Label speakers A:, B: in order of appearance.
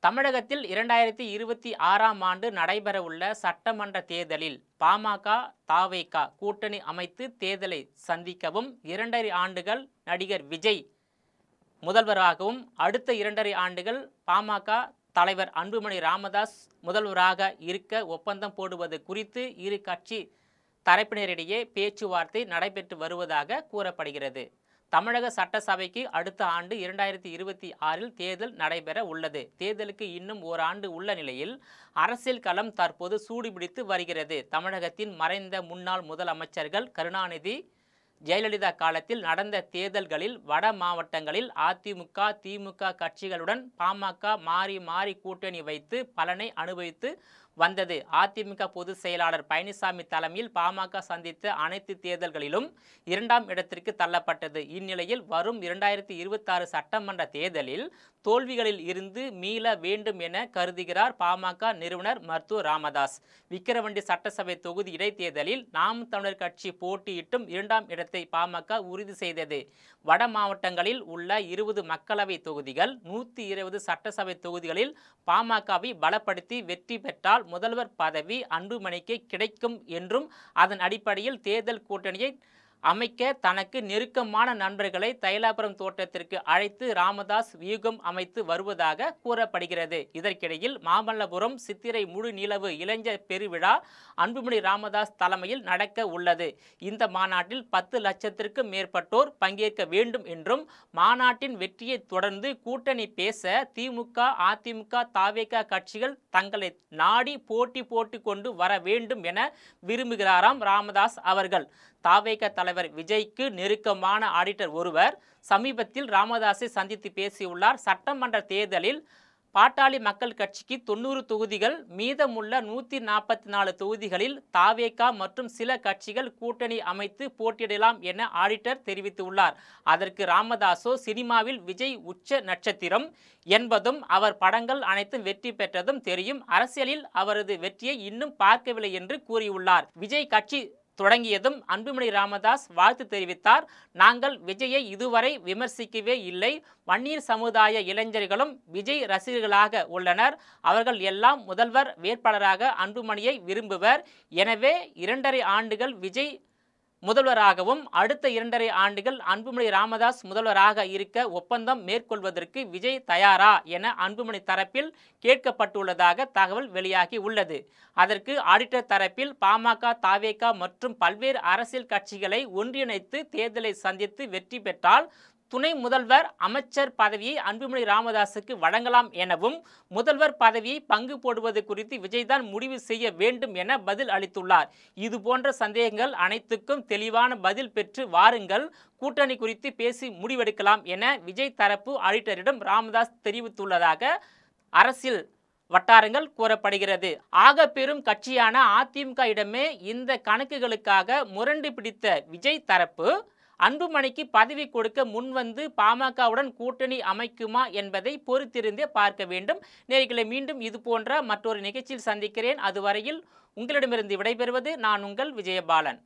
A: தமிழகத்தில் 2026ஆம் ஆண்டு நடைபெறவுள்ள சட்டமன்ற தேர்தலில் பாமக, தவேக கூட்டணி அமைத்து தேர்தலை சந்திக்கவும் 2½ ஆண்டுகள் நடிகர் விஜய் முதல்வராகவும் அடுத்த 2½ ஆண்டுகள் பாமக தலைவர் அன்புமணி ராமதாஸ் முதல்வராக இருக்க ஒப்பந்தம் போடுவது குறித்து இரு கட்சி தரப்பினரிடையே பேச்சுவார்த்தை நடைபெற்று வருவதாக கூறப்படுகிறது. தமிழக சட்டசபைக்கு அடுத்த ஆண்டு 2026இல் தேர்தல் நடைபெற உள்ளது. தேர்தலுக்கு இன்னும் ஓராண்டு உள்ள நிலையில் அரசியல் களம் தற்போது சூடுபிடித்து வருகிறது. தமிழகத்தின் மறைந்த முன்னாள் முதலமைச்சர்கள் கருணாநிதி, ஜெயலலிதா காலத்தில் நடந்த தேர்தல்களில் வட மாவட்டங்களில் அதிமுக, திமுக கட்சிகளுடன் பாமக மாறி மாறி கூட்டணி வைத்து பலனை அனுபவித்து வந்தது. அதிமுக பொதுச் செயலாளர் பழனிசாமி தலைமையில் பாமக சந்தித்த அனைத்து தேர்தல்களிலும் 2ஆம் இடத்திற்கு தள்ளப்பட்டது. இந்நிலையில் வரும் 2026 சட்டமன்ற தேர்தலில் தோல்விகளில் இருந்து மீள வேண்டும் என கருதுகிறார் பாமக நிறுவனர் மருத்துவர் ராமதாஸ். விக்கிரவாண்டி சட்டசபை தொகுதி இடைத்தேர்தலில் நாம் தமிழர் கட்சி போட்டியிட்டும் 2ஆம் இடத்தை பாமக உறுதி செய்தது. வட மாவட்டங்களில் உள்ள 20 மக்களவை தொகுதிகள், 120 சட்டசபை தொகுதிகளில் பாமகவை பலப்படுத்தி வெற்றி பெற்றால் முதல்வர் பதவி அன்புமணிக்கு கிடைக்கும் என்றும் அதன் அடிப்படையில் தேர்தல் கூட்டணியை அமைக்க தனக்கு நெருக்கமான நண்பர்களை தைலாபுரம் தோட்டத்திற்கு அழைத்து ராமதாஸ் வியூகம் அமைத்து வருவதாக கூறப்படுகிறது. இதற்கிடையில் மாமல்லபுரம் சித்திரை முழு நிலவு இளைஞர் பெருவிழா அன்புமணி ராமதாஸ் தலைமையில் நடக்க உள்ளது. இந்த மாநாட்டில் 10 லட்சத்திற்கும் மேற்பட்டோர் பங்கேற்க வேண்டும் என்றும் மாநாட்டின் வெற்றியை தொடர்ந்து கூட்டணி பேச திமுக, அதிமுக, தவேக கட்சிகள் தங்களை நாடி போட்டி போட்டு கொண்டு வர வேண்டும் என விரும்புகிறாராம் ராமதாஸ் அவர்கள். தவேக தலைவர் விஜய்க்கு நெருக்கமான ஆடிட்டர் ஒருவர் சமீபத்தில் ராமதாஸை சந்தித்து பேசியுள்ளார். சட்டமன்ற தேர்தலில் பாட்டாளி மக்கள் கட்சிக்கு 90 தொகுதிகள், மீதமுள்ள 144 தொகுதிகளில் தவேக மற்றும் சில கட்சிகள் கூட்டணி அமைத்து போட்டியிடலாம் என ஆடிட்டர் தெரிவித்துள்ளார். அதற்கு ராமதாஸோ சினிமாவில் விஜய் உச்ச நட்சத்திரம் என்பதும் அவர் படங்கள் அனைத்தும் வெற்றி பெற்றதும் தெரியும், அரசியலில் அவரது வெற்றியை இன்னும் பார்க்கவில்லை என்று கூறியுள்ளார். விஜய் கட்சி தொடங்கியதும் அன்புமணி ராமதாஸ் வாழ்த்து தெரிவித்தார். நாங்கள் விஜயை இதுவரை விமர்சிக்கவே இல்லை. வன்னியர் சமுதாய இளைஞர்களும் விஜய் ரசிகர்களாக உள்ளனர். அவர்கள் எல்லாம் முதல்வர் வேட்பாளராக அன்புமணியை விரும்புவர். எனவே 2½ ஆண்டுகள் விஜய் முதல்வராகவும் அடுத்த 2½ ஆண்டுகள் அன்புமணி ராமதாஸ் முதல்வராக இருக்க ஒப்பந்தம் மேற்கொள்வதற்கு விஜய் தயாரா என அன்புமணி தரப்பில் கேட்கப்பட்டுள்ளதாக தகவல் வெளியாகி உள்ளது. அதற்கு ஆடிட்டர் தரப்பில் பாமக, தவேக மற்றும் பல்வேறு அரசியல் கட்சிகளை ஒன்றிணைத்து தேர்தலை சந்தித்து வெற்றி பெற்றால் துணை முதல்வர், அமைச்சர் பதவியை அன்புமணி ராமதாஸுக்கு வழங்கலாம் எனவும் முதல்வர் பதவியை பங்கு போடுவது குறித்து விஜய்தான் முடிவு செய்ய வேண்டும் என பதில் அளித்துள்ளார். இது போன்ற சந்தேகங்கள் அனைத்துக்கும் தெளிவான பதில் பெற்று வாருங்கள், கூட்டணி குறித்து பேசி முடிவெடுக்கலாம் என விஜய் தரப்பு ஆடிட்டரிடம் ராமதாஸ் தெரிவித்துள்ளதாக அரசியல் வட்டாரங்கள் கூறப்படுகிறது. ஆக பெரும் கட்சியான அதிமுக இடமே இந்த கணக்குகளுக்காக முரண்டு பிடித்த விஜய் தரப்பு அன்புமணிக்கு பதவி கொடுக்க முன்வந்து பாமகவுடன் கூட்டணி அமைக்குமா என்பதை பொறுத்திருந்தே பார்க்க வேண்டும். நேயர்களே, மீண்டும் இது போன்ற மற்றொரு நிகழ்ச்சியில் சந்திக்கிறேன். அதுவரையில் உங்களிடமிருந்து விடைபெறுவது நான் உங்கள் விஜயபாலன்.